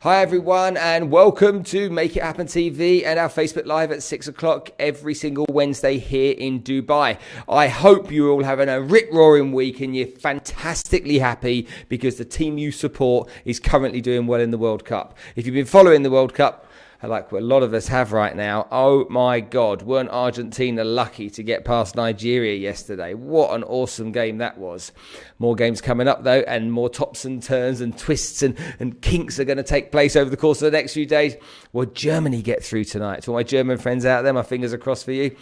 Hi everyone, and welcome to Make It Happen TV and our Facebook Live at 6 o'clock every single Wednesday here in Dubai. I hope you're all having a rip-roaring week and you're fantastically happy because the team you support is currently doing well in the World Cup. If you've been following the World Cup, like a lot of us have right now, oh my God, weren't Argentina lucky to get past Nigeria yesterday? What an awesome game that was. More games coming up though, and more tops and turns and twists and kinks are going to take place over the course of the next few days. Will Germany get through tonight? To all my German friends out there, my fingers are crossed for you.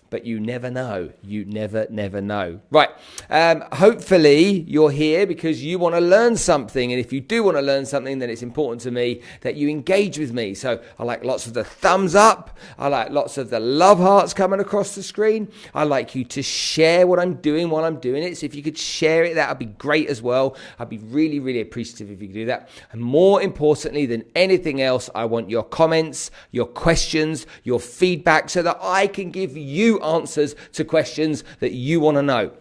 But you never know. You never know. Right. Hopefully you're here because you want to learn something. And if you do want to learn something, then it's important to me that you engage with me. So I like lots of the thumbs up. I like lots of the love hearts coming across the screen. I like you to share what I'm doing while I'm doing it. So if you could share it, that would be great as well. I'd be really, really appreciative if you could do that. And more importantly than anything else, I want your comments, your questions, your feedback so that I can give you answers to questions that you want to know.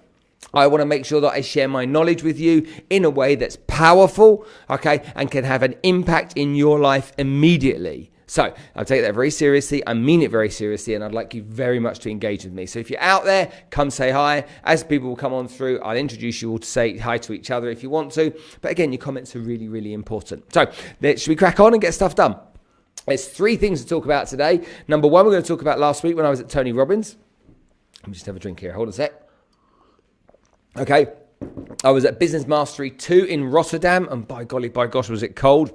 I want to make sure that I share my knowledge with you in a way that's powerful, okay, and can have an impact in your life immediately. So I'll take that very seriously. I mean it very seriously, and I'd like you very much to engage with me. So if you're out there, come say hi. As people will come on through, I'll introduce you all to say hi to each other if you want to. But again, your comments are really, really important. So should we crack on and get stuff done? There's three things to talk about today. Number one, we're going to talk about last week when I was at Tony Robbins. Let me just have a drink here. Hold on a sec. Okay. I was at Business Mastery 2 in Rotterdam, and by golly, by gosh, was it cold.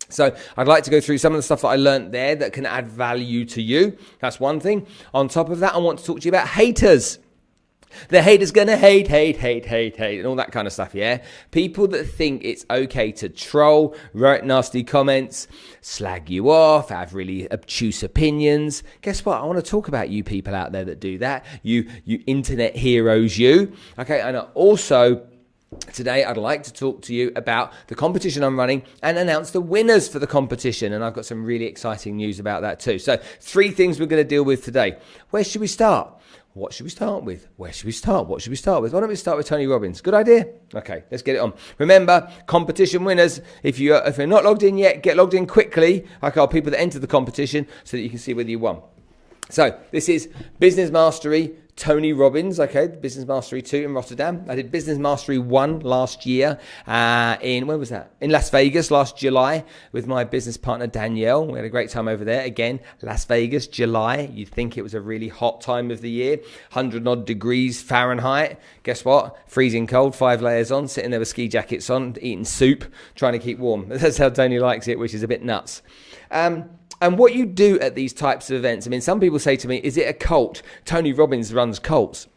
So I'd like to go through some of the stuff that I learned there that can add value to you. That's one thing. On top of that, I want to talk to you about haters. The hater's going to hate, and all that kind of stuff, yeah? People that think it's okay to troll, write nasty comments, slag you off, have really obtuse opinions. Guess what? I want to talk about you people out there that do that. You internet heroes, you. Okay, and also today, I'd like to talk to you about the competition I'm running and announce the winners for the competition. And I've got some really exciting news about that too. So 3 things we're going to deal with today. Where should we start? What should we start with? Where should we start? What should we start with? Why don't we start with Tony Robbins? Good idea? Okay, let's get it on. Remember, competition winners, if you're not logged in yet, get logged in quickly. Like our people that enter the competition so that you can see whether you won. So this is Business Mastery Tony Robbins, okay, Business Mastery 2 in Rotterdam. I did Business Mastery 1 last year when was that? In Las Vegas last July with my business partner Danielle. We had a great time over there. Again, Las Vegas, July. You'd think it was a really hot time of the year. 100 odd degrees Fahrenheit. Guess what? Freezing cold, 5 layers on, sitting there with ski jackets on, eating soup, trying to keep warm. That's how Tony likes it, which is a bit nuts. And what you do at these types of events, I mean, some people say to me, is it a cult? Tony Robbins runs cults.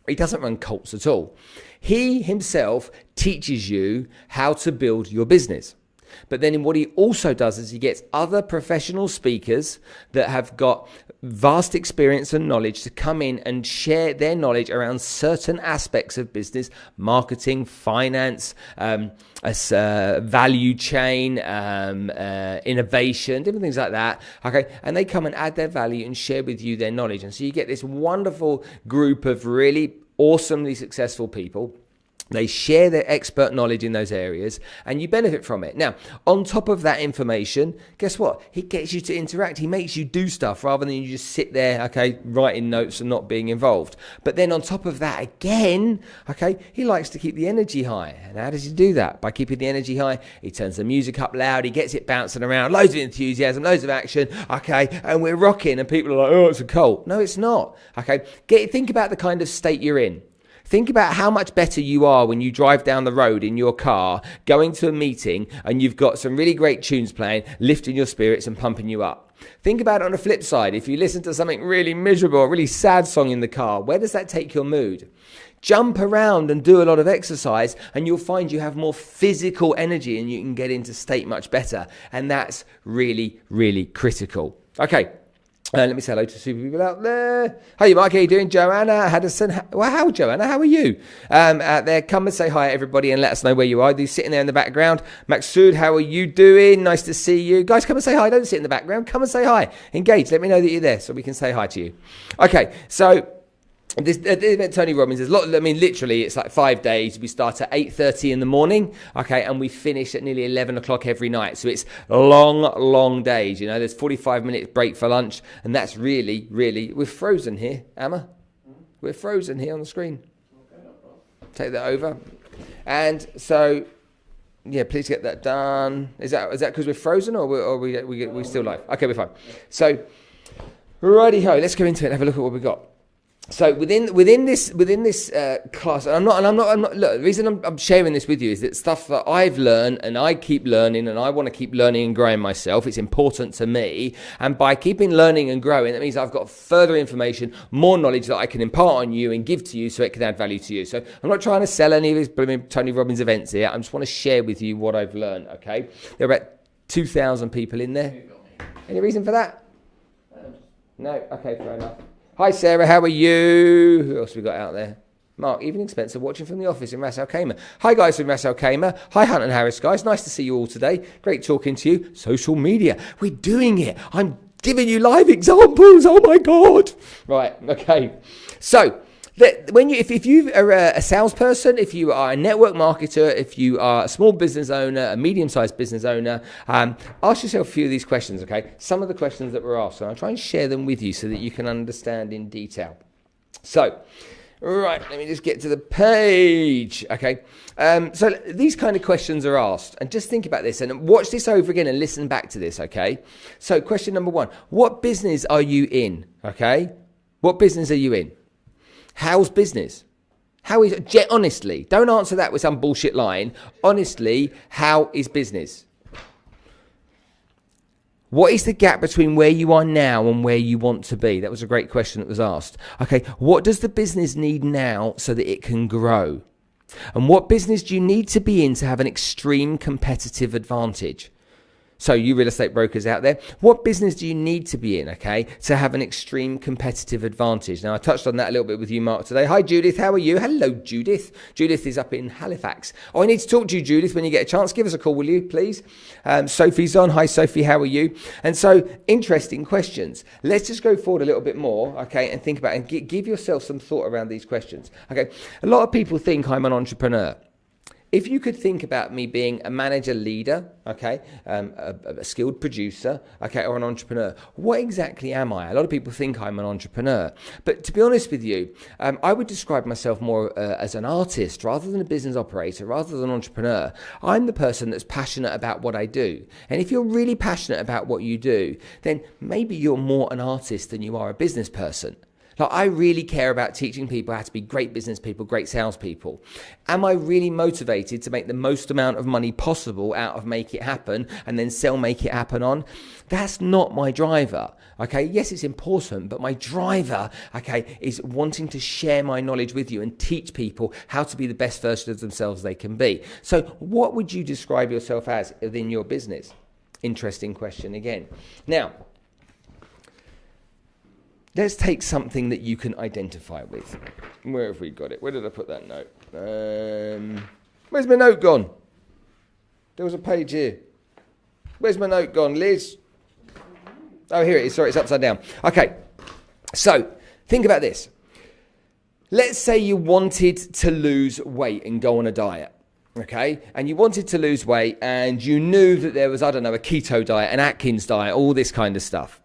He doesn't run cults at all. He himself teaches you how to build your business. But then what he also does is he gets other professional speakers that have got vast experience and knowledge to come in and share their knowledge around certain aspects of business, marketing, finance, value chain, innovation, different things like that. Okay, and they come and add their value and share with you their knowledge. And so you get this wonderful group of really awesomely successful people. They share their expert knowledge in those areas and you benefit from it. Now, on top of that information, guess what? He gets you to interact. He makes you do stuff rather than you just sit there, okay, writing notes and not being involved. But then on top of that, again, okay, he likes to keep the energy high. And how does he do that? By keeping the energy high, he turns the music up loud, he gets it bouncing around, loads of enthusiasm, loads of action, okay, and we're rocking and people are like, oh, it's a cult. No, it's not, okay? Think about the kind of state you're in. Think about how much better you are when you drive down the road in your car, going to a meeting, and you've got some really great tunes playing, lifting your spirits and pumping you up. Think about it on the flip side. If you listen to something really miserable, a really sad song in the car, where does that take your mood? Jump around and do a lot of exercise, and you'll find you have more physical energy and you can get into state much better. And that's really, really critical. Okay. Let me say hello to super people out there. Hey, Mike, how you doing? Joanna Haddison. Well, how, Joanna? How are you? Out there, come and say hi, everybody, and let us know where you are. You're sitting there in the background. Maksud, how are you doing? Nice to see you. Guys, come and say hi. Don't sit in the background. Come and say hi. Engage. Let me know that you're there so we can say hi to you. Okay, so This event, Tony Robbins, there's a lot. I mean, literally, it's like 5 days. We start at 8:30 in the morning, okay, and we finish at nearly 11 o'clock every night. So it's long days. You know, there's 45 minutes break for lunch, and that's really, we're frozen here, Emma. We're frozen here on the screen. Take that over, and so. Yeah, please get that done. Is that because we're frozen, or we still live? Okay, we're fine. So, righty ho, let's go into it and have a look at what we've got. So within this class, and I'm not. Look, the reason I'm sharing this with you is that stuff that I've learned and I keep learning, and I want to keep learning and growing myself. It's important to me, and by keeping learning and growing, that means I've got further information, more knowledge that I can impart on you and give to you, so it can add value to you. So I'm not trying to sell any of these Tony Robbins events here. I just want to share with you what I've learned. Okay, there are about 2,000 people in there. Any reason for that? No. Okay, fair enough. Hi Sarah, how are you? Who else we got out there? Mark, Evening Spencer, watching from the office in Ras Al Khaimah. Hi guys from Ras Al Khaimah. Hi Hunt and Harris guys, nice to see you all today. Great talking to you. Social media, we're doing it. I'm giving you live examples. Oh my God. Right, okay. So, if you are a salesperson, if you are a network marketer, if you are a small business owner, a medium-sized business owner, ask yourself a few of these questions, okay? Some of the questions that were asked, and I'll try and share them with you so that you can understand in detail. So, right, let me just get to the page, okay? So these kind of questions are asked, and just think about this, and watch this over again and listen back to this, okay? So question number 1, what business are you in, okay? What business are you in? How's business? How is it? Honestly, don't answer that with some bullshit line. Honestly, how is business? What is the gap between where you are now and where you want to be? That was a great question that was asked. Okay, what does the business need now so that it can grow? And what business do you need to be in to have an extreme competitive advantage? So you real estate brokers out there, what business do you need to be in, okay, to have an extreme competitive advantage? Now, I touched on that a little bit with you, Mark, today. Hi, Judith. How are you? Hello, Judith. Judith is up in Halifax. Oh, I need to talk to you, Judith, when you get a chance. Give us a call, will you, please? Sophie's on. Hi, Sophie. How are you? And so, interesting questions. Let's just go forward a little bit more, okay, and think about it and give yourself some thought around these questions, okay? A lot of people think I'm an entrepreneur. If you could think about me being a manager leader, okay, a skilled producer, okay, or an entrepreneur, what exactly am I? A lot of people think I'm an entrepreneur. But to be honest with you, I would describe myself more as an artist rather than a business operator, rather than an entrepreneur. I'm the person that's passionate about what I do. And if you're really passionate about what you do, then maybe you're more an artist than you are a business person. Like, I really care about teaching people how to be great business people, great salespeople. Am I really motivated to make the most amount of money possible out of Make It Happen and then sell Make It Happen on? That's not my driver, okay? Yes, it's important, but my driver, okay, is wanting to share my knowledge with you and teach people how to be the best version of themselves they can be. So what would you describe yourself as within your business? Interesting question again. Now, let's take something that you can identify with. Where have we got it? Where did I put that note? Where's my note gone? There was a page here. Where's my note gone, Liz? Oh, here it is. Sorry, it's upside down. Okay, so think about this. Let's say you wanted to lose weight and go on a diet. Okay, and you wanted to lose weight and you knew that there was, I don't know, a keto diet, an Atkins diet, all this kind of stuff.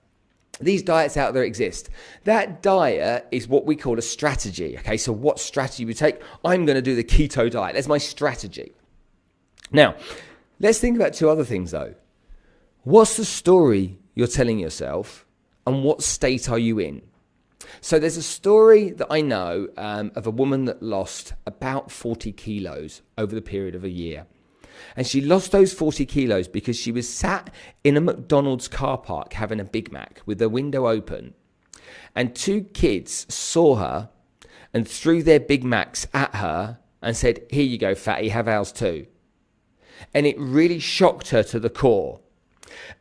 These diets out there exist. That diet is what we call a strategy. Okay, so what strategy we take? I'm going to do the keto diet. That's my strategy. Now, let's think about two other things though. What's the story you're telling yourself and what state are you in? So there's a story that I know of a woman that lost about 40 kilos over the period of a year. And she lost those 40 kilos because she was sat in a McDonald's car park having a Big Mac with the window open. And two kids saw her and threw their Big Macs at her and said, "Here you go, fatty, have ours too." And it really shocked her to the core.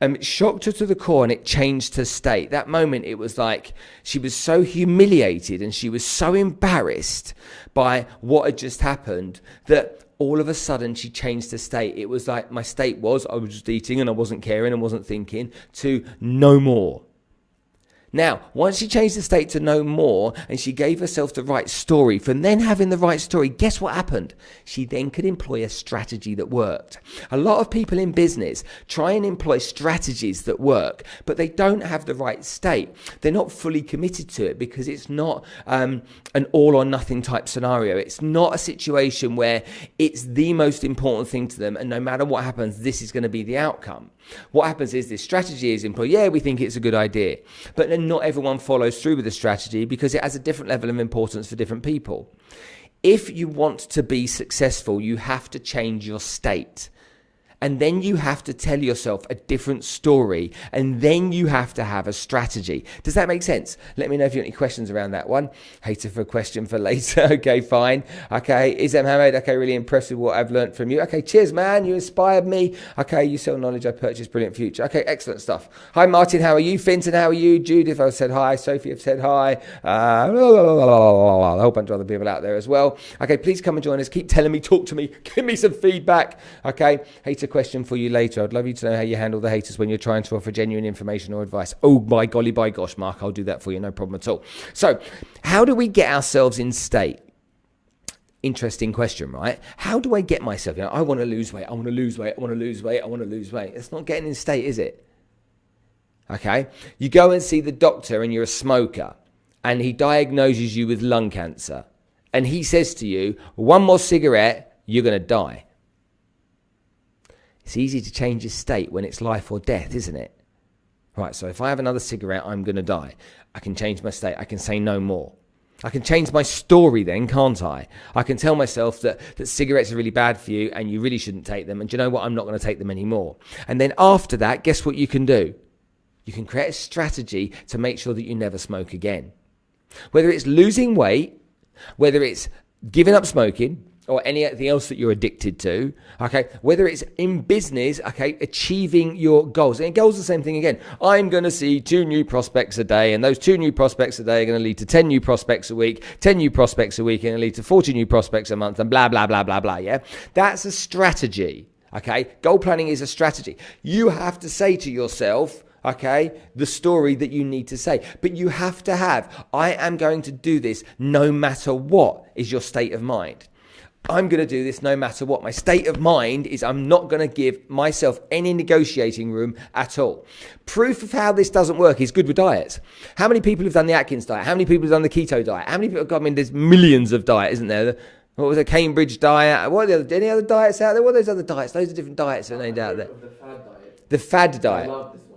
It shocked her to the core and it changed her state. That moment, it was like she was so humiliated and she was so embarrassed by what had just happened that all of a sudden she changed her state. It was like my state was, I was just eating and I wasn't caring and wasn't thinking, to no more. Now, once she changed the state to know more and she gave herself the right story, from then having the right story, guess what happened? She then could employ a strategy that worked. A lot of people in business try and employ strategies that work, but they don't have the right state. They're not fully committed to it because it's not an all or nothing type scenario. It's not a situation where it's the most important thing to them, and no matter what happens, this is going to be the outcome. What happens is this strategy is employed. Yeah, we think it's a good idea, but then not everyone follows through with the strategy because it has a different level of importance for different people. If you want to be successful, you have to change your state. And then you have to tell yourself a different story. And then you have to have a strategy. Does that make sense? Let me know if you have any questions around that one. Hater for a question for later. Okay, fine. Okay, Isam Hamid. Okay, really impressed with what I've learned from you. Okay, cheers, man. You inspired me. Okay, you sell knowledge. I purchased brilliant future. Okay, excellent stuff. Hi, Martin. How are you? Finton, how are you? Judith, I've said hi. Sophie, I've said hi. A whole bunch of other people out there as well. Okay, please come and join us. Keep telling me, talk to me, give me some feedback. Okay, hater question for you later. I'd love you to know how you handle the haters when you're trying to offer genuine information or advice. Oh, by golly, by gosh, Mark, I'll do that for you. No problem at all. So, how do we get ourselves in state? Interesting question, right? How do I get myself? I want to lose weight. I want to lose weight. I want to lose weight. I want to lose weight. It's not getting in state, is it? Okay. You go and see the doctor and you're a smoker and he diagnoses you with lung cancer and he says to you, one more cigarette, you're going to die. It's easy to change your state when it's life or death, isn't it? Right, so if I have another cigarette, I'm going to die. I can change my state. I can say no more. I can change my story then, can't I? I can tell myself that cigarettes are really bad for you and you really shouldn't take them. And do you know what? I'm not going to take them anymore. And then after that, guess what you can do? You can create a strategy to make sure that you never smoke again. Whether it's losing weight, whether it's giving up smoking, or anything else that you're addicted to, okay, whether it's in business, okay, achieving your goals. And goals are the same thing again. I'm going to see 2 new prospects a day, and those 2 new prospects a day are going to lead to 10 new prospects a week, 10 new prospects a week, and lead to 40 new prospects a month, and blah, blah, blah, blah, blah, yeah? That's a strategy, okay? Goal planning is a strategy. You have to say to yourself, okay, the story that you need to say. But you have to have, I am going to do this no matter what is your state of mind. I'm going to do this no matter what. My state of mind is I'm not going to give myself any negotiating room at all. Proof of how this doesn't work is good with diets. How many people have done the Atkins diet? How many people have done the keto diet? How many people have got, I mean, there's millions of diets, isn't there? What was it, Cambridge diet? What are any other diets out there? What are those other diets? Loads of different diets are named out there. The fad diet. The fad diet. I love this one.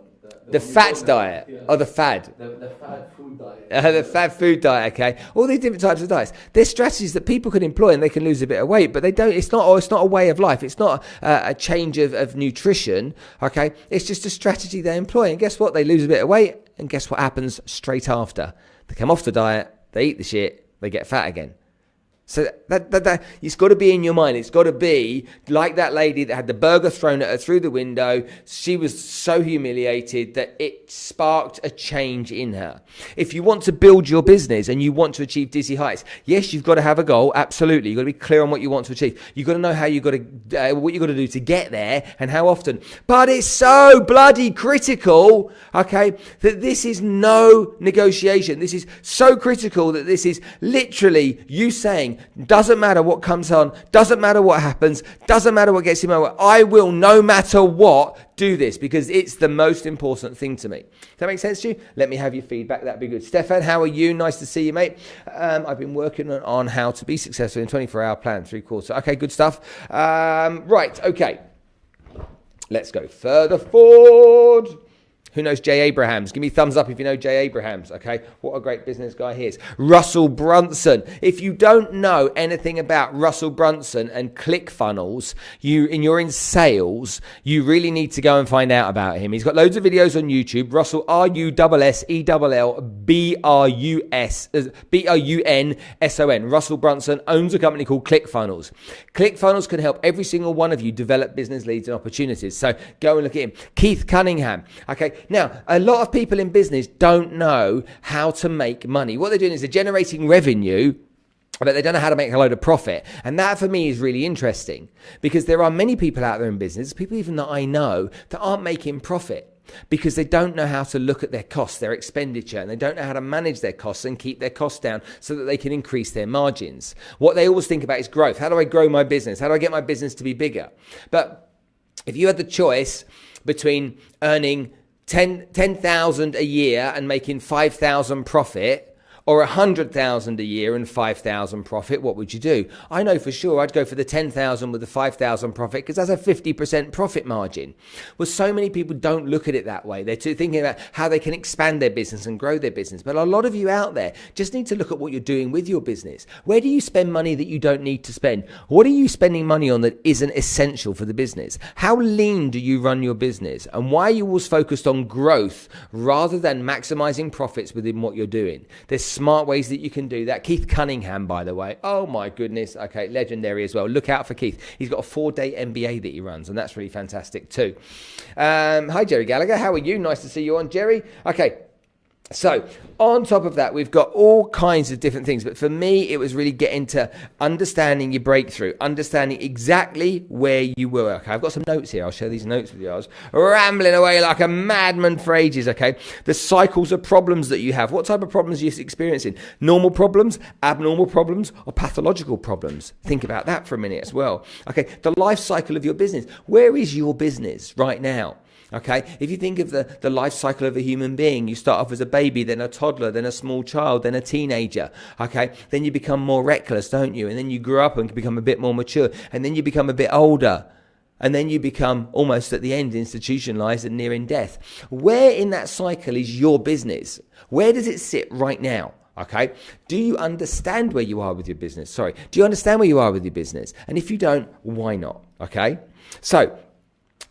The fat diet, yeah. Or the fad? The fad food diet. The fad food diet, okay. All these different types of diets. There's strategies that people can employ and they can lose a bit of weight, but they don't. It's not a way of life. It's not a change of nutrition, okay. It's just a strategy they employ. And guess what? They lose a bit of weight, and guess what happens straight after? They come off the diet, they eat the shit, they get fat again. So that it's got to be in your mind. It's got to be like that lady that had the burger thrown at her through the window. She was so humiliated that it sparked a change in her. If you want to build your business and you want to achieve dizzy heights, yes, you've got to have a goal. Absolutely. You've got to be clear on what you want to achieve. You've got to know how you've got to, what you've got to do to get there and how often. But it's so bloody critical, okay, that this is no negotiation. This is so critical that this is literally you saying, doesn't matter what comes on, doesn't matter what happens, doesn't matter what gets in my way, I will no matter what do this because it's the most important thing to me. Does that make sense to you? Let me have your feedback. That'd be good. Stefan, how are you? Nice to see you, mate. I've been working on how to be successful in 24-hour plan, 3/4. Okay, good stuff. Right, okay. Let's go further forward. Who knows Jay Abrahams? Give me a thumbs up if you know Jay Abrahams, okay? What a great business guy he is. Russell Brunson. If you don't know anything about Russell Brunson and ClickFunnels, you're in sales, you really need to go and find out about him. He's got loads of videos on YouTube. Russell, RUSSELLBRUNSON. Russell Brunson owns a company called ClickFunnels. ClickFunnels can help every single one of you develop business leads and opportunities. So go and look at him. Keith Cunningham, okay? Now, a lot of people in business don't know how to make money. What they're doing is they're generating revenue, but they don't know how to make a load of profit. And that for me is really interesting because there are many people out there in business, people even that I know, that aren't making profit. because they don't know how to look at their costs, their expenditure, and they don't know how to manage their costs and keep their costs down so that they can increase their margins. What they always think about is growth. How do I grow my business? How do I get my business to be bigger? But if you had the choice between earning 10,000 a year and making 5,000 profit, or 100,000 a year and 5,000 profit, what would you do? I know for sure I'd go for the 10,000 with the 5,000 profit, because that's a 50% profit margin. Well, so many people don't look at it that way. They're thinking about how they can expand their business and grow their business. But a lot of you out there just need to look at what you're doing with your business. Where do you spend money that you don't need to spend? What are you spending money on that isn't essential for the business? How lean do you run your business? And why are you always focused on growth rather than maximizing profits within what you're doing? There's smart ways that you can do that. Keith Cunningham, by the way, oh my goodness, okay, legendary as well. Look out for Keith. He's got a 4-day MBA that he runs, and that's really fantastic too. Hi, Jerry Gallagher. How are you? Nice to see you on, Jerry. Okay. So on top of that, we've got all kinds of different things. But for me, it was really getting to understanding your breakthrough, understanding exactly where you were. Okay, I've got some notes here. I'll share these notes with you. I was rambling away like a madman for ages. Okay, the cycles of problems that you have. What type of problems are you experiencing? Normal problems, abnormal problems, or pathological problems? Think about that for a minute as well. Okay, the life cycle of your business. Where is your business right now? Okay, if you think of the life cycle of a human being, you start off as a baby, then a toddler, then a small child, then a teenager. Okay, then you become more reckless, don't you? And then you grow up and become a bit more mature, and then you become a bit older. And then you become almost at the end institutionalized and nearing death. Where in that cycle is your business? Where does it sit right now? Okay, do you understand where you are with your business? Do you understand where you are with your business? And if you don't, why not? Okay, so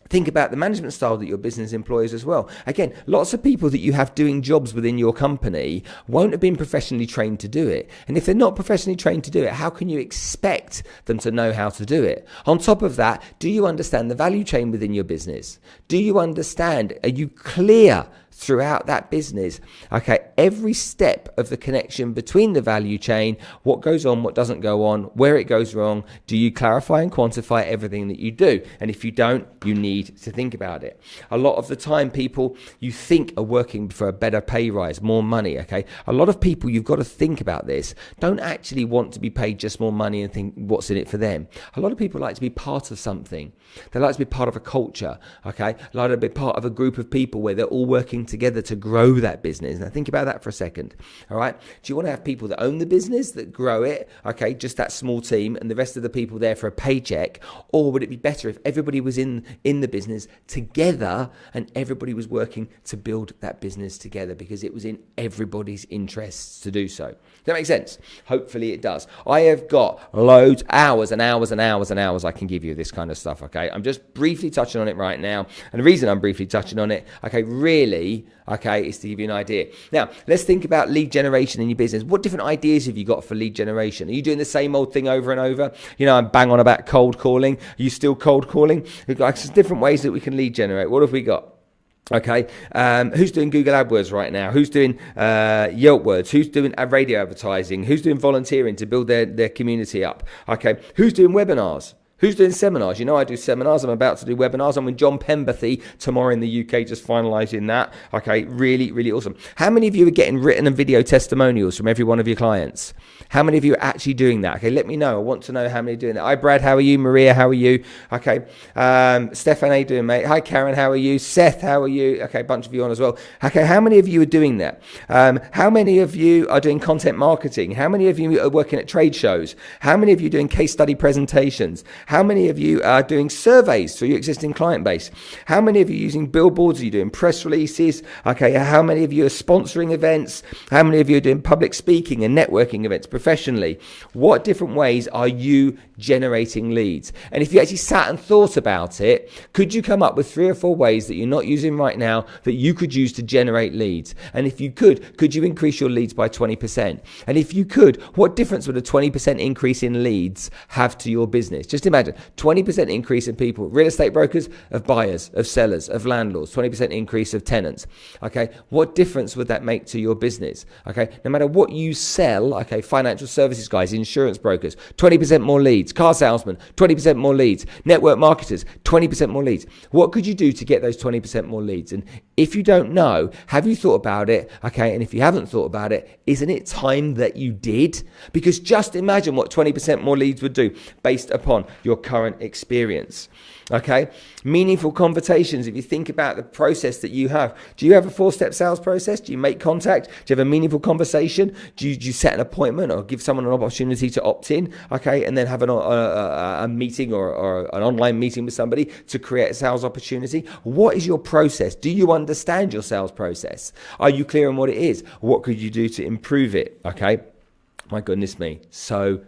think about the management style that your business employs as well. Again, lots of people that you have doing jobs within your company won't have been professionally trained to do it. And if they're not professionally trained to do it, how can you expect them to know how to do it? On top of that, do you understand the value chain within your business? Do you understand? Are you clear throughout that business? Okay, every step of the connection between the value chain, what goes on, what doesn't go on, where it goes wrong. Do you clarify and quantify everything that you do? And if you don't, you need to think about it. A lot of the time, people you think are working for a better pay rise, more money. Okay, a lot of people, you've got to think about this, don't actually want to be paid just more money and think what's in it for them. A lot of people like to be part of something. They like to be part of a culture. Okay, like to be part of a group of people where they're all working together to grow that business. Now think about that for a second. All right, do you want to have people that own the business, that grow it, okay, just that small team, and the rest of the people there for a paycheck? Or would it be better if everybody was in the business together and everybody was working to build that business together, because it was in everybody's interests to do so? Does that make sense? Hopefully it does. I have got loads, hours and hours and hours and hours I can give you this kind of stuff. Okay, I'm just briefly touching on it right now, and the reason I'm briefly touching on it, okay, really, okay, is to give you an idea. Now, let's think about lead generation in your business. What different ideas have you got for lead generation? Are you doing the same old thing over and over? You know, I'm bang on about cold calling. Are you still cold calling? We've got different ways that we can lead generate. What have we got? Okay, who's doing Google AdWords right now? Who's doing Yelp Words? Who's doing radio advertising? Who's doing volunteering to build their community up? Okay, who's doing webinars? Who's doing seminars? You know, I do seminars. I'm about to do webinars. I'm with John Pemberthy tomorrow in the UK, just finalising that. Okay, really, really awesome. How many of you are getting written and video testimonials from every one of your clients? How many of you are actually doing that? Okay, let me know. I want to know how many are doing that. Hi, Brad. How are you? Maria, how are you? Okay. Stefan, how you doing, mate? Hi, Karen. How are you? Seth, how are you? Okay, a bunch of you on as well. Okay, how many of you are doing that? How many of you are doing content marketing? How many of you are working at trade shows? How many of you are doing case study presentations? How many of you are doing surveys through your existing client base? How many of you are using billboards? Are you doing press releases? Okay, how many of you are sponsoring events? How many of you are doing public speaking and networking events professionally? What different ways are you generating leads? And if you actually sat and thought about it, could you come up with 3 or 4 ways that you're not using right now that you could use to generate leads? And if you could you increase your leads by 20%? And if you could, what difference would a 20% increase in leads have to your business? Just imagine 20% increase in people, real estate brokers, of buyers, of sellers, of landlords, 20% increase of tenants. Okay, what difference would that make to your business? Okay, no matter what you sell, okay, financial services guys, insurance brokers, 20% more leads, car salesmen, 20% more leads, network marketers, 20% more leads. What could you do to get those 20% more leads? And If you don't know, have you thought about it? Okay, and if you haven't thought about it, isn't it time that you did? Because just imagine what 20% more leads would do based upon your current experience. Okay, meaningful conversations. If you think about the process that you have, do you have a 4-step sales process? Do you make contact? Do you have a meaningful conversation? Do you set an appointment or give someone an opportunity to opt in? Okay, and then have a meeting or an online meeting with somebody to create a sales opportunity. What is your process? Do you understand your sales process? Are you clear on what it is? What could you do to improve it? Okay. My goodness me, so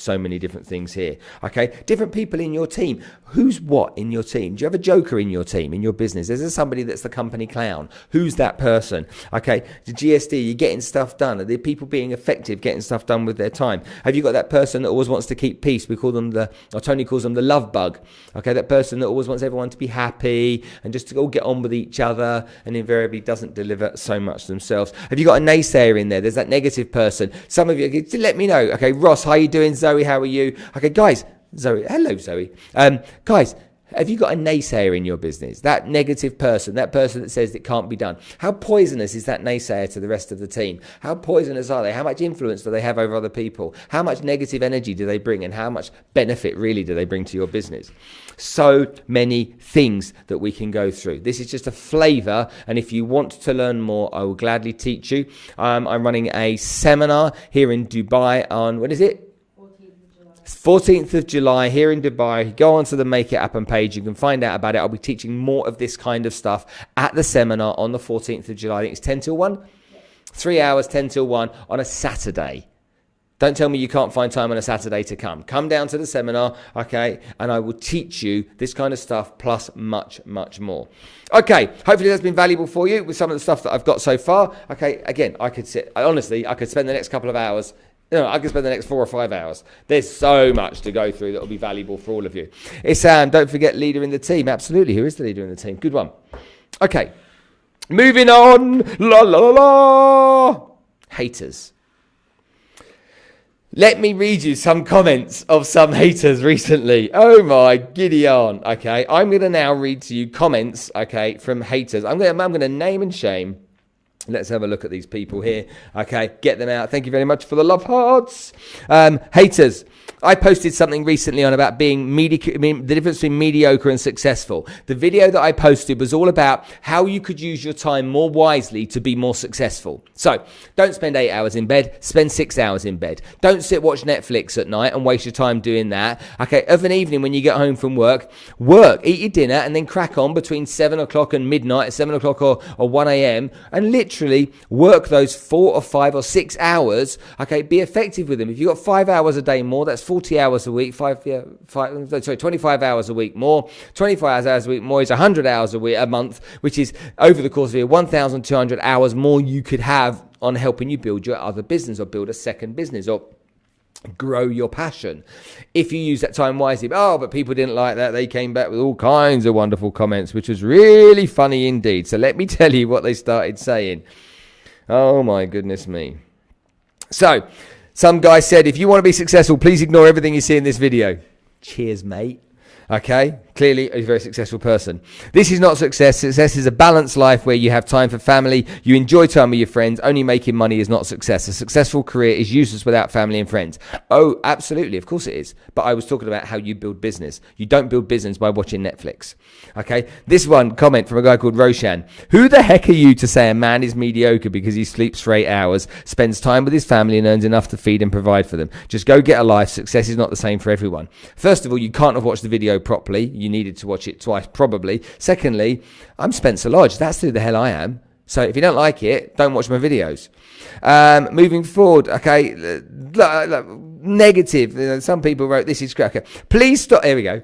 many different things here. Okay, different people in your team. Who's what in your team? Do you have a joker in your team, in your business? Is there somebody that's the company clown? Who's that person? Okay, the GSD, you're getting stuff done. Are the people being effective, getting stuff done with their time? Have you got that person that always wants to keep peace? We call them Tony calls them the love bug. Okay, that person that always wants everyone to be happy and just to all get on with each other and invariably doesn't deliver so much themselves. Have you got a naysayer in there? There's that negative person. Some of you, let me know. Okay, Ross, how are you doing? Zoe, how are you? Okay, guys, Zoe, hello, Zoe. Guys, have you got a naysayer in your business? That negative person, that person that says it can't be done. How poisonous is that naysayer to the rest of the team? How poisonous are they? How much influence do they have over other people? How much negative energy do they bring? And how much benefit really do they bring to your business? So many things that we can go through. This is just a flavor. And if you want to learn more, I will gladly teach you. I'm running a seminar here in Dubai on, what is it? 14th of July here in Dubai. Go onto the Make It Happen page. You can find out about it. I'll be teaching more of this kind of stuff at the seminar on the 14th of July. I think it's 10 till 1. 3 hours, 10 till 1 on a Saturday. Don't tell me you can't find time on a Saturday to come. Come down to the seminar, okay, and I will teach you this kind of stuff plus much, much more. Okay, hopefully that's been valuable for you with some of the stuff that I've got so far. Okay, again, I could spend the next couple of hours. I could spend the next 4 or 5 hours. There's so much to go through that will be valuable for all of you. Sam, don't forget leader in the team. Absolutely. Who is the leader in the team? Good one. Okay. Moving on. La la la la. Haters. Let me read you some comments of some haters recently. Oh my Gideon. Okay. I'm going to now read to you comments, okay, from haters. I'm going to name and shame. Let's have a look at these people here. Okay, get them out. Thank you very much for the love hearts. Haters. I posted something recently on about being the difference between mediocre and successful. The video that I posted was all about how you could use your time more wisely to be more successful. So don't spend 8 hours in bed, spend 6 hours in bed. Don't watch Netflix at night and waste your time doing that. Okay, of an evening when you get home from work, eat your dinner and then crack on between 7 o'clock and midnight, 7 o'clock or 1 a.m. and literally work those 4 or 5 or 6 hours. Okay, be effective with them. If you've got 5 hours a day more, that's 40 hours a week, 25 hours a week more. 25 hours a week more is 100 hours a month, which is over the course of a year, 1,200 hours more you could have on helping you build your other business or build a second business or grow your passion. If you use that time wisely. But people didn't like that. They came back with all kinds of wonderful comments, which was really funny indeed. So let me tell you what they started saying. Oh my goodness me. So some guy said, if you want to be successful, please ignore everything you see in this video. Cheers, mate. Okay, clearly a very successful person. This is not success. Success is a balanced life where you have time for family, you enjoy time with your friends. Only making money is not success. A successful career is useless without family and friends. Oh, absolutely, of course it is. But I was talking about how you build business. You don't build business by watching Netflix. Okay, this one comment from a guy called Roshan. Who the heck are you to say a man is mediocre because he sleeps for 8 hours, spends time with his family and earns enough to feed and provide for them? Just go get a life. Success is not the same for everyone. First of all, you can't have watched the video properly. You needed to watch it twice probably. Secondly, I'm Spencer Lodge. That's who the hell I am. So if you don't like it, don't watch my videos. Moving forward, okay, negative. Some people wrote, this is crap. Okay. Please stop. Here we go.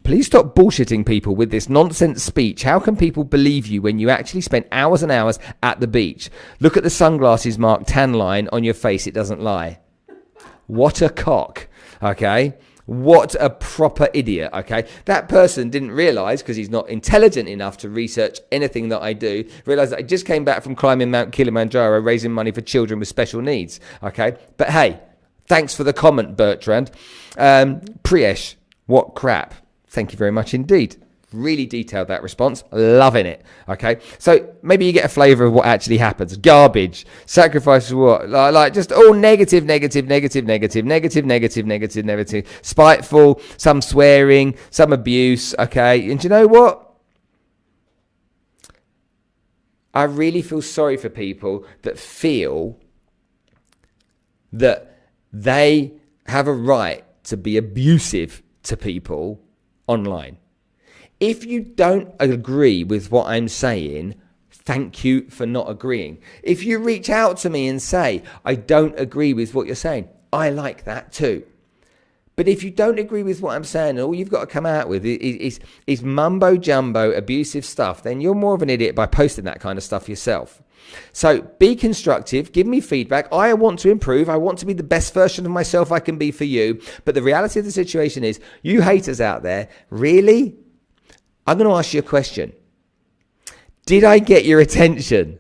Please stop bullshitting people with this nonsense speech. How can people believe you when you actually spent hours and hours at the beach? Look at the sunglasses marked tan line on your face. It doesn't lie. What a cock. Okay. What a proper idiot, okay? That person didn't realise, because he's not intelligent enough to research anything that I do, realise that I just came back from climbing Mount Kilimanjaro, raising money for children with special needs, okay? But hey, thanks for the comment, Bertrand. Priyesh, what crap. Thank you very much indeed. Really detailed, that response. Loving it. Okay. So maybe you get a flavor of what actually happens. Garbage. Sacrifice what? Like just all negative. Spiteful. Some swearing. Some abuse. Okay. And do you know what? I really feel sorry for people that feel that they have a right to be abusive to people online. If you don't agree with what I'm saying, thank you for not agreeing. If you reach out to me and say, I don't agree with what you're saying, I like that too. But if you don't agree with what I'm saying, all you've got to come out with is mumbo jumbo abusive stuff, then you're more of an idiot by posting that kind of stuff yourself. So be constructive, give me feedback. I want to improve. I want to be the best version of myself I can be for you. But the reality of the situation is, you haters out there, really? I'm going to ask you a question. Did I get your attention?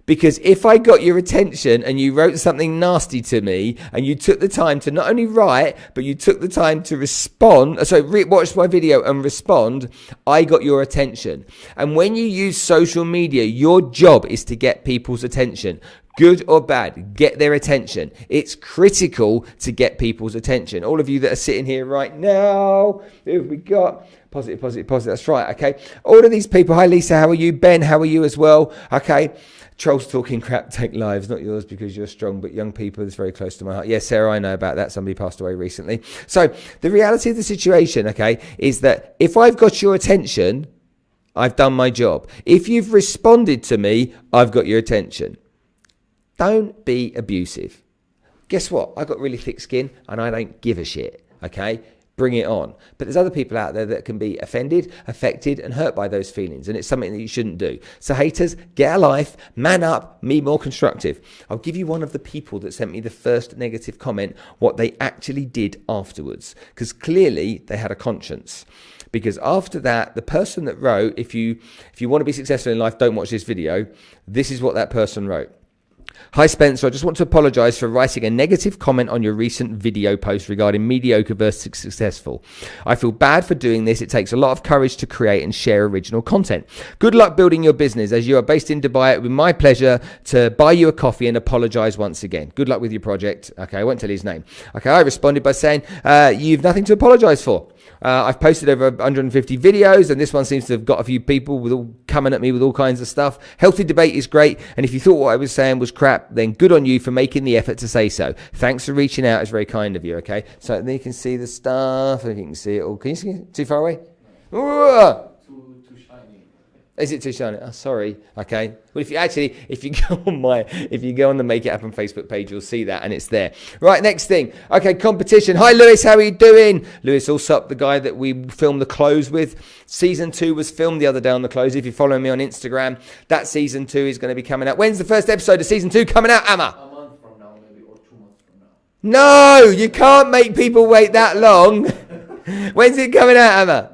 Because if I got your attention and you wrote something nasty to me and you took the time to not only write, but you took the time to respond, watch my video and respond, I got your attention. And when you use social media, your job is to get people's attention. Good or bad, get their attention. It's critical to get people's attention. All of you that are sitting here right now, who have we got? Positive. That's right, okay. All of these people. Hi, Lisa, how are you? Ben, how are you as well? Okay. Trolls talking crap take lives, not yours because you're strong, but young people is very close to my heart. Yes, Sarah, I know about that. Somebody passed away recently. So the reality of the situation, okay, is that if I've got your attention, I've done my job. If you've responded to me, I've got your attention. Don't be abusive. Guess what? I've got really thick skin and I don't give a shit, okay? Bring it on. But there's other people out there that can be offended, affected, and hurt by those feelings. And it's something that you shouldn't do. So haters, get a life, man up, be more constructive. I'll give you one of the people that sent me the first negative comment, what they actually did afterwards. Because clearly they had a conscience. Because after that, the person that wrote, if you want to be successful in life, don't watch this video. This is what that person wrote. Hi Spencer, I just want to apologize for writing a negative comment on your recent video post regarding mediocre versus successful. I feel bad for doing this. It takes a lot of courage to create and share original content. Good luck building your business. As you are based in Dubai, it would be my pleasure to buy you a coffee and apologize once again. Good luck with your project. Okay, I won't tell you his name. Okay, I responded by saying, you've nothing to apologize for. I've posted over 150 videos and this one seems to have got a few people with all coming at me with all kinds of stuff. Healthy debate is great, and if you thought what I was saying was crap, then good on you for making the effort to say so. Thanks for reaching out. It's very kind of you. Okay, so then you can see the stuff, if you can see it all. Can you see it? Too far away? Too shiny. Is it too shiny? Oh, sorry. Okay. Well, if you go on the Make It Happen Facebook page, you'll see that, and it's there. Right. Next thing. Okay. Competition. Hi, Lewis. How are you doing? Lewis Allsup, the guy that we filmed the close with. Season 2 was filmed the other day on the close. If you're following me on Instagram, that season 2 is going to be coming out. When's the first episode of season 2 coming out, Amma? A month from now, maybe, or 2 months from now. No, you can't make people wait that long. When's it coming out, Amma?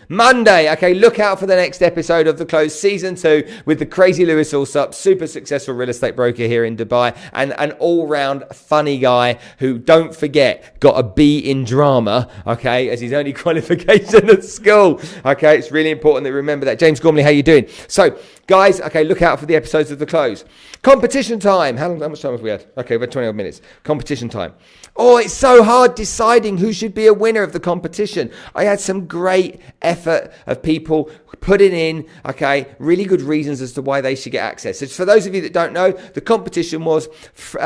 Monday. Okay, look out for the next episode of The Close, Season 2, with the crazy Lewis Allsup, super successful real estate broker here in Dubai, and an all-round funny guy who, don't forget, got a B in drama, okay, as his only qualification at school. Okay, it's really important that you remember that. James Gormley, how you doing? So, guys, okay, look out for the episodes of The Close. Competition time. How much time have we had? Okay, we've had 20 odd minutes. Competition time. Oh, it's so hard deciding who should be a winner of the competition. I had some great effort of people putting in, okay, really good reasons as to why they should get access. So for those of you that don't know, the competition was 2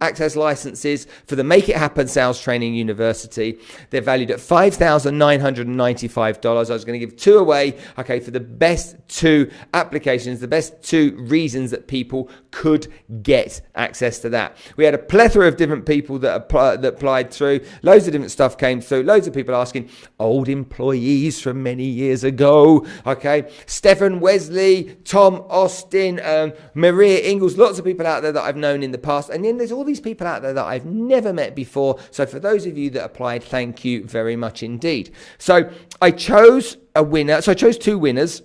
access licenses for the Make It Happen Sales Training University. They're valued at $5,995. I was going to give 2 away, okay, for the best 2 applications, the best 2 reasons that people could get access to that. We had a plethora of different people that applied through. Loads of different stuff came through. Loads of people asking, old employees from many years ago. Okay, Stephen Wesley, Tom Austin, Maria Ingalls, lots of people out there that I've known in the past. And then there's all these people out there that I've never met before. So for those of you that applied, thank you very much indeed. So I chose a winner. So I chose 2 winners.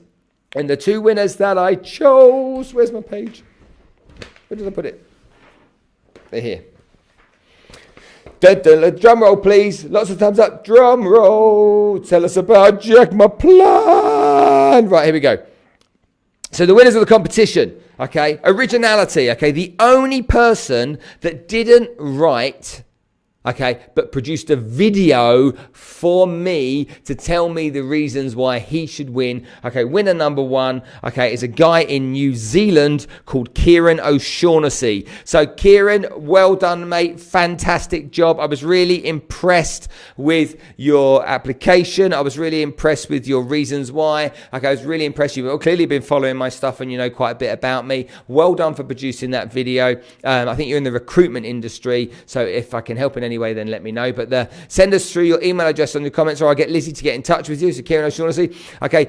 And the 2 winners that I chose, where's my page? Where did I put it? They're here. Drum roll, please. Lots of thumbs up. Drum roll. Tell us about Jack, my plan. Right, here we go. So the winners of the competition, okay, originality, okay, the only person that didn't write, okay, but produced a video for me to tell me the reasons why he should win. Okay, winner number one, okay, is a guy in New Zealand called Kieran O'Shaughnessy. So Kieran, well done, mate. Fantastic job. I was really impressed with your application. I was really impressed with your reasons why. Okay, I was really impressed. You've clearly been following my stuff and you know quite a bit about me. Well done for producing that video. I think you're in the recruitment industry, so if I can help in any way, then let me know. But send us through your email address on the comments, or I'll get Lizzie to get in touch with you. So Kieran O'Shaughnessy. Okay.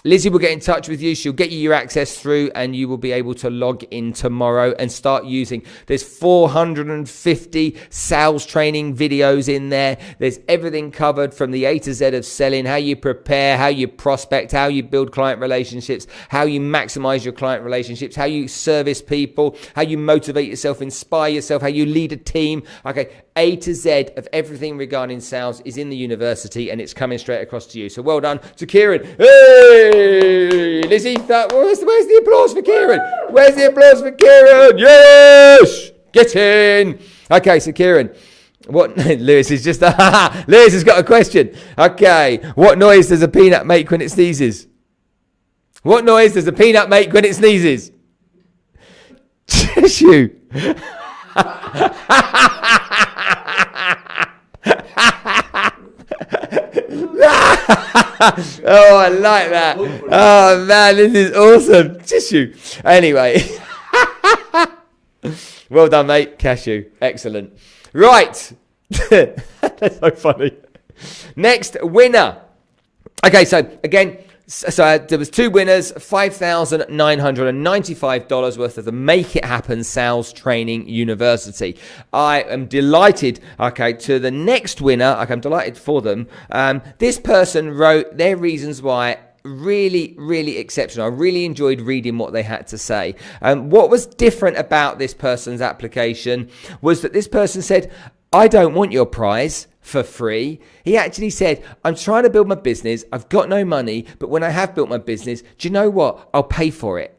Lizzie will get in touch with you. She'll get you your access through and you will be able to log in tomorrow and start using. There's 450 sales training videos in there. There's everything covered from the A to Z of selling, how you prepare, how you prospect, how you build client relationships, how you maximize your client relationships, how you service people, how you motivate yourself, inspire yourself, how you lead a team. Okay, A to Z of everything regarding sales is in the university and it's coming straight across to you. So well done to Kieran. Hey! Lizzie, where's the applause for Kieran? Where's the applause for Kieran? Yes! Get in! Okay, so Kieran, what? Lewis is just Lewis has got a question. Okay, what noise does a peanut make when it sneezes? What noise does a peanut make when it sneezes? Tissue. Oh, I like that. Oh man, this is awesome. Tissue. Anyway. Well done, mate. Cashew. Excellent. Right. That's so funny. Next winner. Okay, so again, there was two winners, $5,995 worth of the Make It Happen Sales Training University. I am delighted, okay, to the next winner. Okay, I'm delighted for them. This person wrote their reasons why. Really, really exceptional. I really enjoyed reading what they had to say. What was different about this person's application was that this person said, I don't want your prize for free. He actually said, I'm trying to build my business. I've got no money, but when I have built my business, do you know what? I'll pay for it.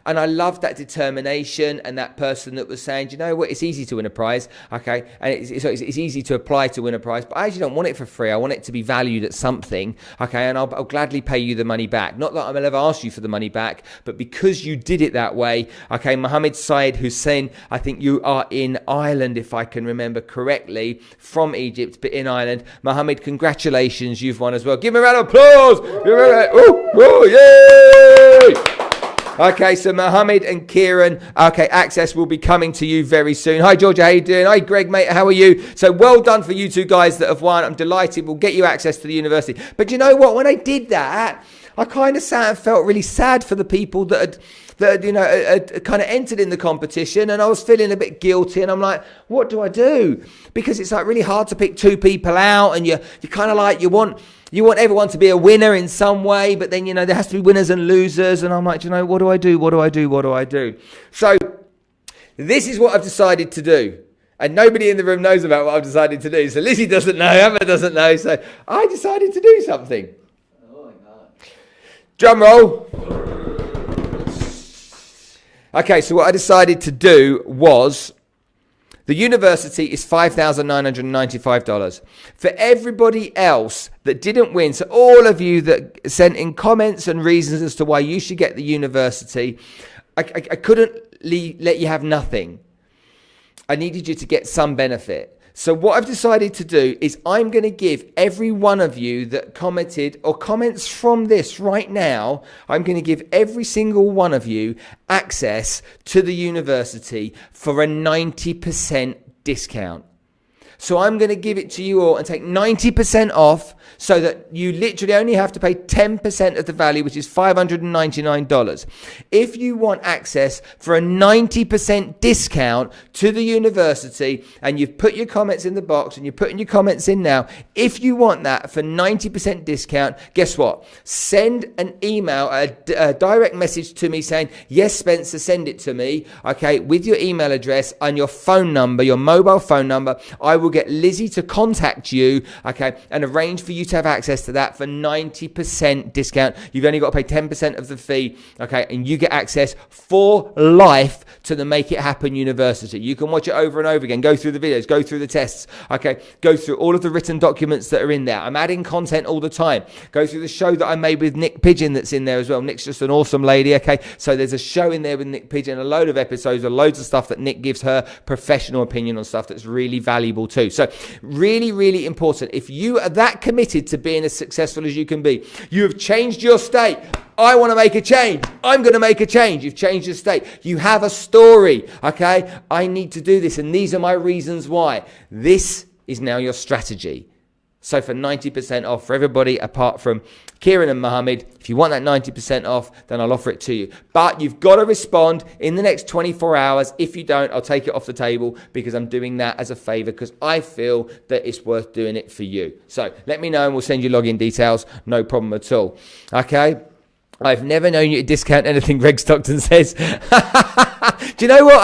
And I love that determination and that person that was saying, do you know what? It's easy to win a prize, okay? And it's easy to apply to win a prize, but I actually don't want it for free. I want it to be valued at something, okay? And I'll gladly pay you the money back. Not that I'll ever ask you for the money back, but because you did it that way, okay? Mohammed Syed Hussein, I think you are in Ireland, if I can remember correctly, from Egypt, but in Ireland. Mohammed, congratulations, you've won as well. Give him a round of applause. Yay! Okay, so Mohammed and Kieran, okay, access will be coming to you very soon. Hi, Georgia, how you doing? Hi, Greg, mate, how are you? So well done for you two guys that have won. I'm delighted. We'll get you access to the university. But you know what? When I did that, I kind of sat and felt really sad for the people that had kind of entered in the competition, and I was feeling a bit guilty, and I'm like, what do I do? Because it's like really hard to pick two people out, and you kind of like, you want everyone to be a winner in some way, but then, there has to be winners and losers. And I'm like, what do I do? What do I do? What do I do? So this is what I've decided to do. And nobody in the room knows about what I've decided to do. So Lizzie doesn't know, Emma doesn't know. So I decided to do something. Oh my God. Drum roll. Okay, so what I decided to do was, the university is $5,995. For everybody else that didn't win, so all of you that sent in comments and reasons as to why you should get the university, I couldn't let you have nothing. I needed you to get some benefit. So what I've decided to do is I'm going to give every one of you that commented or comments from this right now, I'm going to give every single one of you access to the university for a 90% discount. So I'm going to give it to you all and take 90% off so that you literally only have to pay 10% of the value, which is $599. If you want access for a 90% discount to the university, and you've put your comments in the box and you're putting your comments in now, if you want that for 90% discount, guess what? Send an email, a direct message to me saying, yes, Spencer, send it to me, okay, with your email address and your phone number, your mobile phone number. I will get Lizzie to contact you, okay, and arrange for you to have access to that for 90% discount. You've only got to pay 10% of the fee, okay, and you get access for life to the Make It Happen University. You can watch it over and over again, go through the videos, go through the tests, okay, go through all of the written documents that are in there. I'm adding content all the time. Go through the show that I made with Nick Pigeon that's in there as well. Nick's just an awesome lady, okay, so there's a show in there with Nick Pigeon, a load of episodes, loads of stuff that Nick gives her professional opinion on stuff that's really valuable too. So really, really important. If you are that committed to being as successful as you can be, you have changed your state. I want to make a change. I'm going to make a change. You've changed your state. You have a story, okay? I need to do this, and these are my reasons why. This is now your strategy. So for 90% off for everybody apart from Kieran and Mohammed, if you want that 90% off, then I'll offer it to you. But you've got to respond in the next 24 hours. If you don't, I'll take it off the table because I'm doing that as a favor because I feel that it's worth doing it for you. So let me know and we'll send you login details. No problem at all. Okay? I've never known you to discount anything, Greg Stockton says. Do you know what?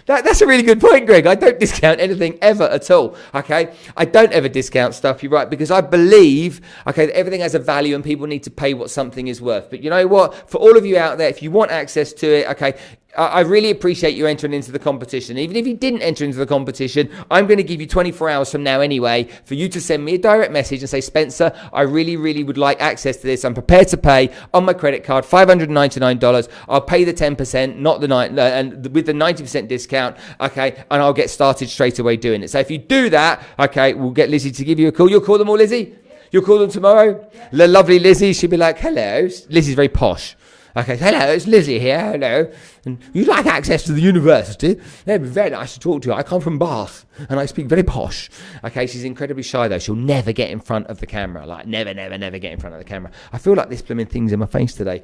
That's a really good point, Greg. I don't discount anything ever at all, okay? I don't ever discount stuff, you're right, because I believe, okay, that everything has a value and people need to pay what something is worth. But you know what? For all of you out there, if you want access to it, okay, I really appreciate you entering into the competition. Even if you didn't enter into the competition, I'm going to give you 24 hours from now anyway for you to send me a direct message and say, Spencer, I really, really would like access to this. I'm prepared to pay on my credit card $599. I'll pay the 10%, not the 9, and with the 90% discount, okay, and I'll get started straight away doing it. So if you do that, okay, we'll get Lizzie to give you a call. You'll call them all, Lizzie? You'll call them tomorrow? The lovely Lizzie, she'll be like, hello. Lizzie's very posh. Okay, hello, it's Lizzie here, hello. And you'd like access to the university? It'd be very nice to talk to you. I come from Bath, and I speak very posh. Okay, she's incredibly shy, though. She'll never get in front of the camera. Like, never get in front of the camera. I feel like this blooming thing's in my face today.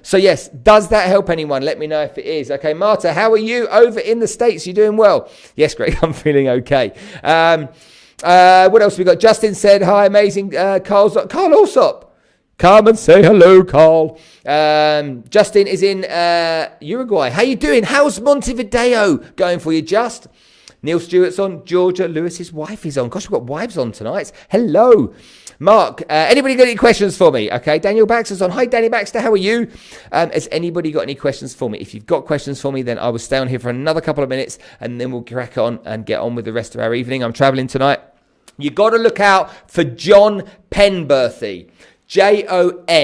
So, yes, does that help anyone? Let me know if it is. Okay, Marta, how are you over in the States? You doing well? Yes, Greg, I'm feeling okay. What else we got? Justin said, hi, amazing. Carl Allsop. Come and say hello, Carl. Justin is in Uruguay. How you doing? How's Montevideo going for you, Just? Neil Stewart's on. Georgia Lewis's wife is on. Gosh, we've got wives on tonight. Hello. Mark, anybody got any questions for me? Okay, Daniel Baxter's on. Hi, Danny Baxter. How are you? Has anybody got any questions for me? If you've got questions for me, then I will stay on here for another couple of minutes, and then we'll crack on and get on with the rest of our evening. I'm traveling tonight. You got to look out for John Penberthy. JONPENBERTHY.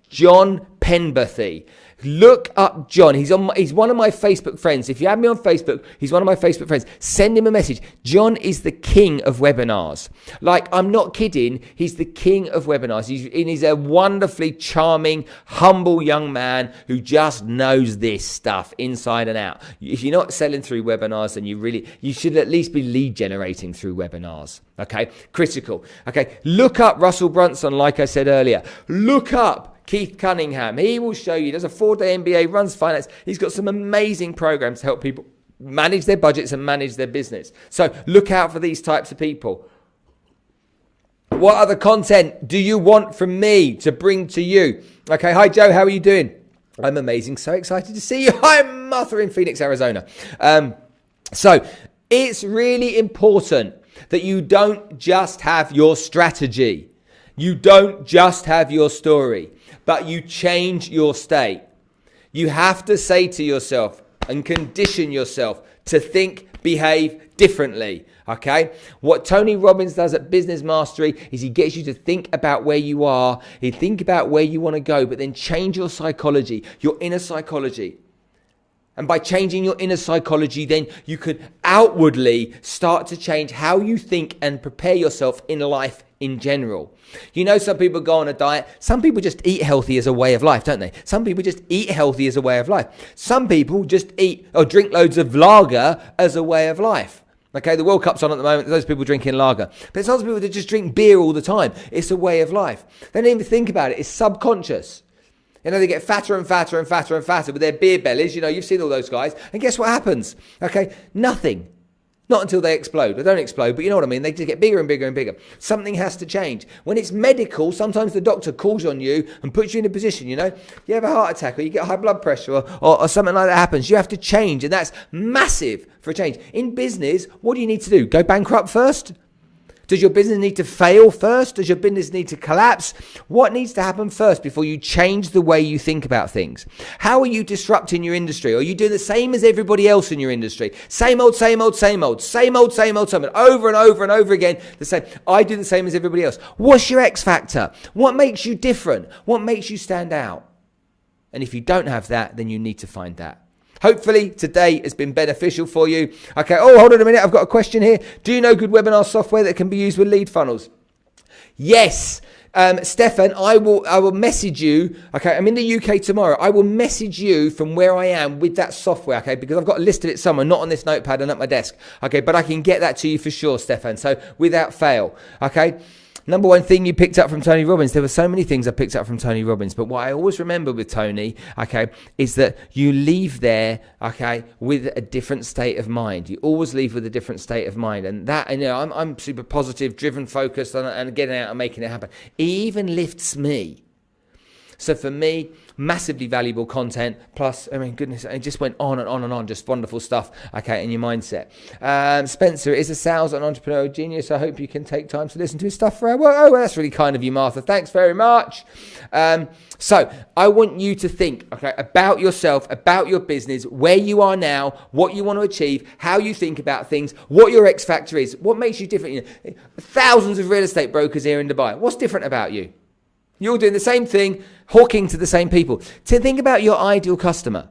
John Penberthy. Look up John. He's one of my Facebook friends. If you have me on Facebook, he's one of my Facebook friends. Send him a message. John is the king of webinars. Like, I'm not kidding. He's the king of webinars. He's a wonderfully charming, humble young man who just knows this stuff inside and out. If you're not selling through webinars, then you should at least be lead generating through webinars. Okay, critical. Okay, look up Russell Brunson, like I said earlier. Look up Keith Cunningham. He will show you. He does a 4-day MBA, runs finance. He's got some amazing programs to help people manage their budgets and manage their business. So look out for these types of people. What other content do you want from me to bring to you? Okay, hi Joe, how are you doing? I'm amazing. So excited to see you. Hi Martha in Phoenix, Arizona. So it's really important that you don't just have your strategy. You don't just have your story, but you change your state. You have to say to yourself and condition yourself to think, behave differently. Okay? What Tony Robbins does at Business Mastery is he gets you to think about where you are, he think about where you want to go, but then change your psychology, your inner psychology. And by changing your inner psychology, then you could outwardly start to change how you think and prepare yourself in life in general. You know, some people go on a diet. Some people just eat healthy as a way of life, don't they? Some people just eat healthy as a way of life. Some people just eat or drink loads of lager as a way of life. Okay, the World Cup's on at the moment. Those people drinking lager. But there's lots of people that just drink beer all the time. It's a way of life. They don't even think about it. It's subconscious. You know, they get fatter and fatter and fatter and fatter with their beer bellies. You know, you've seen all those guys. And guess what happens? Okay, nothing. Not until they explode. They don't explode, but you know what I mean? They just get bigger and bigger and bigger. Something has to change. When it's medical, sometimes the doctor calls on you and puts you in a position, you know? You have a heart attack or you get high blood pressure or something like that happens. You have to change, and that's massive for a change. In business, what do you need to do? Go bankrupt first? Does your business need to fail first? Does your business need to collapse? What needs to happen first before you change the way you think about things? How are you disrupting your industry? Are you doing the same as everybody else in your industry? Same old, same old, same old, same old, same old, same old, over and over and over again, the same. I do the same as everybody else. What's your X factor? What makes you different? What makes you stand out? And if you don't have that, then you need to find that. Hopefully today has been beneficial for you. Okay, oh, hold on a minute. I've got a question here. Do you know good webinar software that can be used with lead funnels? Yes. Stefan, I will message you. Okay, I'm in the UK tomorrow. I will message you from where I am with that software, okay, because I've got a list of it somewhere, not on this notepad and at my desk. Okay, but I can get that to you for sure, Stefan. So without fail, okay. Number one thing you picked up from Tony Robbins. There were so many things I picked up from Tony Robbins, but what I always remember with Tony, okay, is that you leave there, okay, with a different state of mind. You always leave with a different state of mind, and that, you know, I'm super positive, driven, focused, and getting out and making it happen. It even lifts me. So for me, massively valuable content. Plus, I mean, goodness, it just went on and on and on. Just wonderful stuff, okay, in your mindset. Spencer is a sales and entrepreneurial genius. I hope you can take time to listen to his stuff for our work. Oh, well, that's really kind of you, Martha. Thanks very much. So I want you to think, okay, about yourself, about your business, where you are now, what you want to achieve, how you think about things, what your X factor is, what makes you different. You know, thousands of real estate brokers here in Dubai. What's different about you? You're doing the same thing, hawking to the same people. To think about your ideal customer.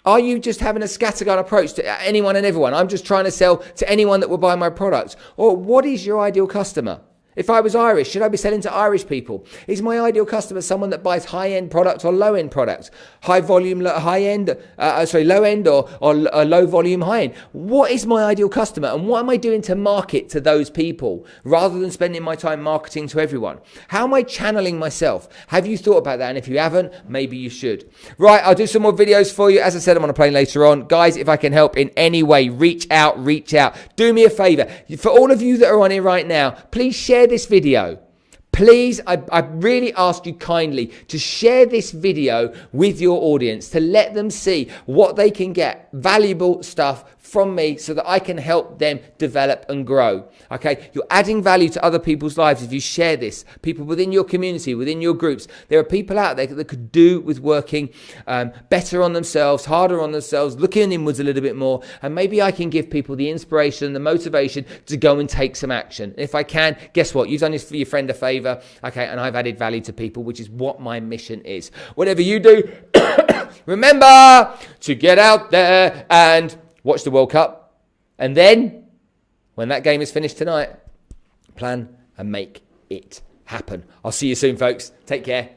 Are you just having a scattergun approach to anyone and everyone? I'm just trying to sell to anyone that will buy my products. Or what is your ideal customer? If I was Irish, should I be selling to Irish people? Is my ideal customer someone that buys high-end products or low-end products? High volume, high-end, low-end or low volume, high-end? What is my ideal customer, and what am I doing to market to those people rather than spending my time marketing to everyone? How am I channeling myself? Have you thought about that? And if you haven't, maybe you should. Right, I'll do some more videos for you. As I said, I'm on a plane later on. Guys, if I can help in any way, reach out. Do me a favor. For all of you that are on here right now, please share this video. Please, I really ask you kindly to share this video with your audience, to let them see what they can get, valuable stuff from me, so that I can help them develop and grow. Okay, you're adding value to other people's lives if you share this. People within your community, within your groups, there are people out there that could do with working better on themselves, harder on themselves, looking inwards a little bit more, and maybe I can give people the inspiration, the motivation to go and take some action. If I can, guess what? You've done this for your friend a favor, okay, and I've added value to people, which is what my mission is. Whatever you do, remember to get out there and watch the World Cup, and then when that game is finished tonight, plan and make it happen. I'll see you soon, folks. Take care.